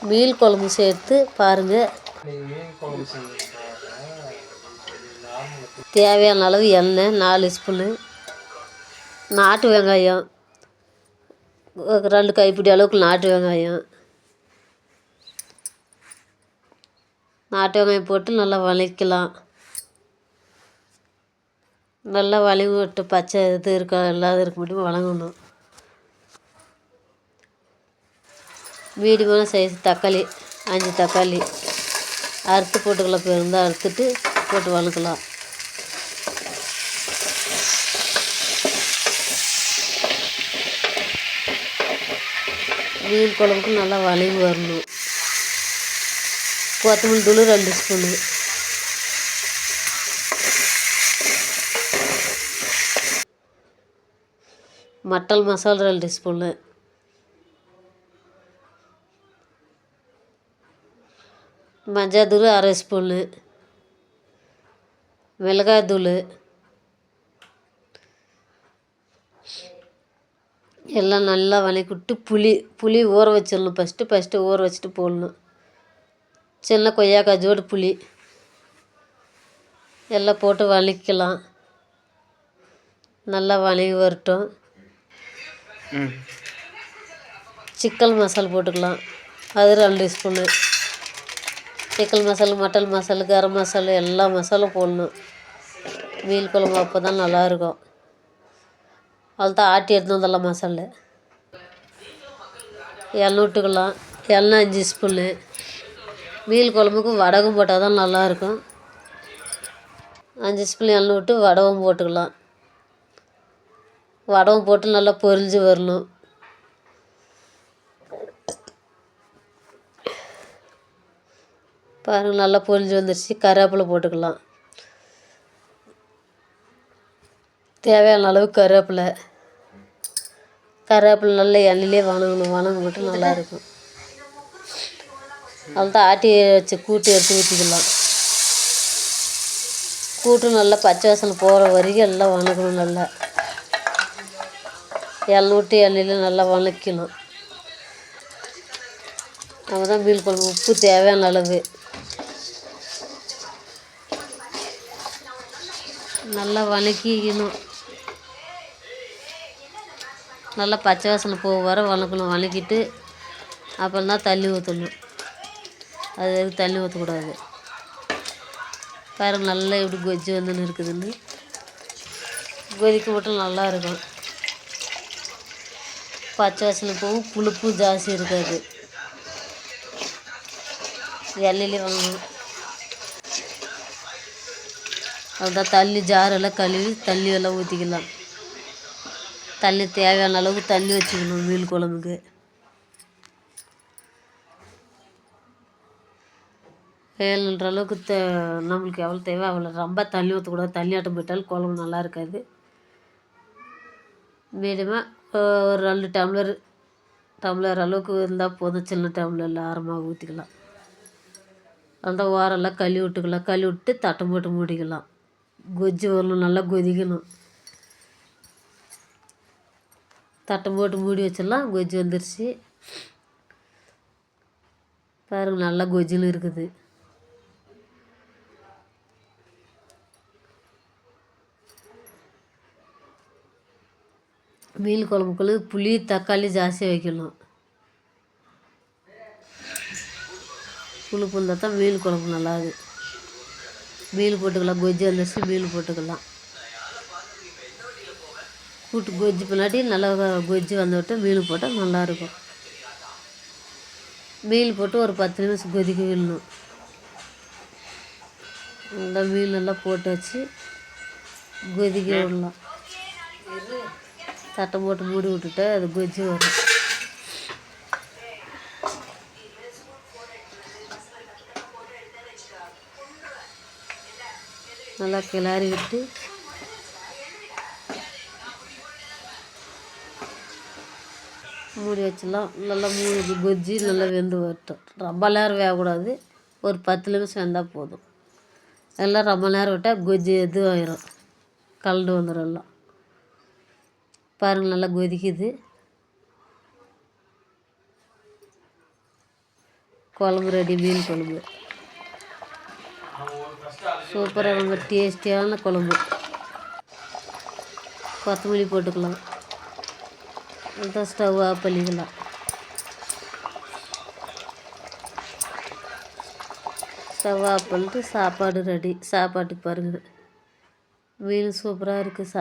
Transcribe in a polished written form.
மீன் குழம்பு சேர்த்து பாருங்கள். தேவையான அளவு எண்ணெய் 4 ஸ்பூனு, நாட்டு வெங்காயம் 2 கைப்பிடி அளவுக்கு நாட்டு வெங்காயம் போட்டு நல்லா வதக்கலாம். நல்லா வதங்கி விட்டு பச்சை இது இல்லாத இருக்க மட்டும் வதங்கணும். மீடியமான சைஸ் தக்காளி 5 தக்காளி அறுத்து போட்டுக்கலாம். இப்போ இருந்தால் அறுத்துட்டு போட்டு வதக்கலாம். மீன் குழம்புக்கு நல்லா வதங்கி வரணும். கொத்தமல்லி தூள் 2 ஸ்பூனு, மட்டன் மசாலா 2 ஸ்பூனு, மஞ்சள் தூள் 1/2 ஸ்பூனு, மிளகாய் தூள் எல்லாம் நல்லா வதக்கிவிட்டு புளி ஊற வச்சிடணும். ஃபஸ்ட்டு ஊற வச்சுட்டு போடணும். சின்ன கொய்யாக்காய் ஜோடு புளி எல்லாம் போட்டு வதக்கலாம். நல்லா வதங்கி வரட்டும். சிக்கன் மசாலா போட்டுக்கலாம். அது 2 spoon. Chicken masala, mutton masala, garam masala எல்லா மசாலும் போடணும். மீன் குழம்பு அப்போ தான் நல்லாயிருக்கும். அதுதான் ஆட்டி எடுத்து வந்துடலாம். மசாலா எண்ணெய் விட்டுக்கலாம். எண்ணெய் 5 ஸ்பூனு. மீன் குழம்புக்கு வடகம் போட்டால் தான் நல்லாயிருக்கும். 5 ஸ்பூன் எண்ணெய் விட்டு வடகம் போட்டுக்கலாம். வடகம் போட்டு நல்லா பொரிஞ்சு வரணும். பாருங்கள், நல்லா பொரிஞ்சு வந்துடுச்சு. கருவேப்பிலை போட்டுக்கலாம். தேவையான அளவு கருவேப்பிலை நல்லா எண்ணெயிலே வதங்க மட்டும் நல்லாயிருக்கும். அதுதான் ஆட்டி வச்சு கூட்டு எடுத்து ஊற்றிக்கலாம். கூட்டு நல்லா பச்சை வாசனை போகிற வரைக்கும் எல்லாம் வதக்கணும். நல்லா எண்ணெய் விட்டு எண்ணெயில் நல்லா வதக்கணும். அப்போ தான் மீன் குழம்பு. உப்பு தேவையான அளவு நல்லா வதக்கிக்கணும். நல்லா பச்சை வாசனை போக வர வதக்கணும். வதக்கிட்டு அப்புறம் தான் தண்ணி ஊற்றணும். அது எதுக்கு தண்ணி ஊற்றக்கூடாது. பாருங்கள், நல்லா எப்படி கொஜ்ஜி வந்துன்னு இருக்குதுன்னு. கொதிக்க மட்டும் நல்லா இருக்கும். பச்சை வாசனை போகும். புளிப்பு ஜாஸ்தி இருக்காது. எண்ணெயிலே வாங்கணும். அதுதான் தண்ணி ஜாரெல்லாம் கழுவி தண்ணி எல்லாம் ஊற்றிக்கலாம். தண்ணி தேவையான அளவுக்கு தண்ணி வச்சுக்கணும். மீன் குழம்புக்கு வேணுன்ற அளவுக்கு நம்மளுக்கு எவ்வளோ தேவை அவ்வளோ. ரொம்ப தண்ணி ஊற்றக்கூடாது. தண்ணி ஆட்டம் போயிட்டாலும் குழம்பு நல்லா இருக்காது. மீடியமாக ஒரு 2 டம்ளர் அளவுக்கு இருந்தால் போதும். சின்ன டம்ளரில் ஆரமாக ஊற்றிக்கலாம். அந்த ஓரெல்லாம் கழுவி விட்டுக்கலாம். கழுவி விட்டு தட்டம் போட்டு மூடிக்கலாம். கொஜ்ஜி வரணும். நல்லா கொதிக்கணும். தட்டம் போட்டு மூடி வச்சிடலாம். கொஜ்ஜி வந்துடுச்சு. பாருங்கள், நல்லா கொஜ்ஜின்னு இருக்குது. மீன் குழம்புக்குள்ள புளி தக்காளி ஜாஸ்தியாக வைக்கணும். புளிப்பு இருந்தால் தான் மீன் குழம்பு நல்லாது. மீன் போட்டுக்கலாம். கொஜ்ஜி வந்துடுச்சு. மீன் போட்டுக்கலாம். கூட்டு கொஜ்ஜி பின்னாடி நல்லா கொஜ்ஜி வந்துவிட்டு மீன் போட்டால் நல்லாயிருக்கும். மீன் போட்டு ஒரு 10 நிமிஷம் கொதிக்க விடணும். நல்லா மீனெல்லாம் போட்டு வச்சு கொதிக்க விடலாம். தட்டை போட்டு மூடி விட்டுட்டு அது கொஜ்ஜி வரும். நல்லா கிளறி விட்டு மூடி வச்சிடலாம். நல்லா கொஜ்ஜி நல்லா வெந்து வரட்டும். ரொம்ப நேரம் வேகக்கூடாது. ஒரு 10 நிமிஷம் வெந்தால் போதும். எல்லாம் ரொம்ப நேரம் விட்டால் கொஜ்ஜி ஆயிரும். கலந்து வந்துடும் எல்லாம். பாருங்கள், நல்லா கொதிக்குது. குழம்பு ரெடி, மீன் குழம்பு. சூப்பராக ரொம்ப டேஸ்டியான குழம்பு. கொத்தமல்லி போட்டுக்கலாம். அதான் ஸ்டவ் ஆஃப் பண்ணிக்கலாம். ஸ்டவ் ஆஃப் பண்ணிட்டு சாப்பாடு ரெடி. சாப்பாட்டுக்கு பாருங்கள், மீன் சூப்பராக இருக்குது.